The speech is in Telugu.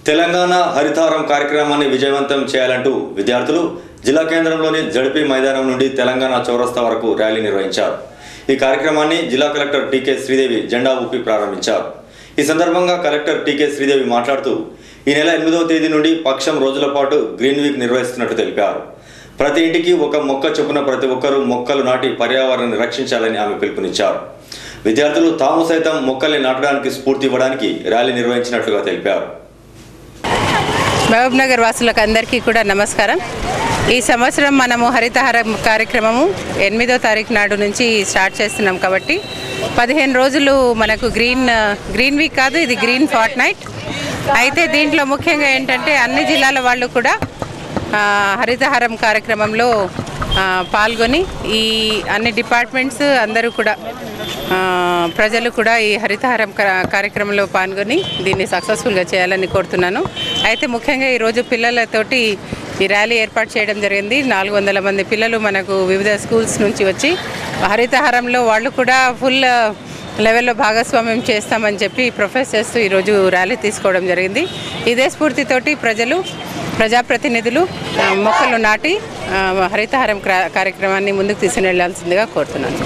తెలంగాణ హరితహారం కార్యక్రమాన్ని విజయవంతం చేయాలంటూ విద్యార్థులు జిల్లా కేంద్రంలోని జడ్పీ మైదానం నుండి తెలంగాణ చౌరస్తా వరకు ర్యాలీ నిర్వహించారు. ఈ కార్యక్రమాన్ని జిల్లా కలెక్టర్ టీకే శ్రీదేవి జెండా ఊపి ప్రారంభించారు. ఈ సందర్భంగా కలెక్టర్ టీకే శ్రీదేవి మాట్లాడుతూ ఈ నెల 8వ తేదీ నుండి పక్షం రోజుల పాటు గ్రీన్ వీక్ నిర్వహిస్తున్నట్టు తెలిపారు. ప్రతి ఇంటికి ఒక మొక్క చొప్పున ప్రతి ఒక్కరూ మొక్కలు నాటి పర్యావరణాన్ని రక్షించాలని ఆమె పిలుపునిచ్చారు. విద్యార్థులు తాము సైతం మొక్కల్ని నాటడానికి స్ఫూర్తి ఇవ్వడానికి ర్యాలీ నిర్వహించినట్లుగా తెలిపారు. మహబూబ్ నగర్ వాసులకు అందరికీ కూడా నమస్కారం. ఈ సంవత్సరం మనము హరితహారం కార్యక్రమము 8వ తారీఖు నాడు నుంచి స్టార్ట్ చేస్తున్నాం కాబట్టి 15 రోజులు మనకు గ్రీన్ వీక్ కాదు, ఇది గ్రీన్ ఫార్ట్ నైట్. అయితే దీంట్లో ముఖ్యంగా ఏంటంటే అన్ని జిల్లాల వాళ్ళు కూడా హరితహారం కార్యక్రమంలో పాల్గొని ఈ అన్ని డిపార్ట్మెంట్స్ అందరూ కూడా ప్రజలు కూడా ఈ హరితహారం కార్యక్రమంలో పాల్గొని దీన్ని సక్సెస్ఫుల్గా చేయాలని కోరుతున్నాను. అయితే ముఖ్యంగా ఈరోజు పిల్లలతోటి ఈ ర్యాలీ ఏర్పాటు చేయడం జరిగింది. 400 మంది పిల్లలు మనకు వివిధ స్కూల్స్ నుంచి వచ్చి హరితహారంలో వాళ్ళు కూడా ఫుల్ లెవెల్లో భాగస్వామ్యం చేస్తామని చెప్పి ప్రొఫెస్ చేస్తూ ఈరోజు ర్యాలీ తీసుకోవడం జరిగింది. ఇదే స్ఫూర్తితోటి ప్రజాప్రతినిధులు మొక్కలు నాటి హరితహారం కార్యక్రమాన్ని ముందుకు తీసుకుని వెళ్లాల్సిందిగా కోరుతున్నాను.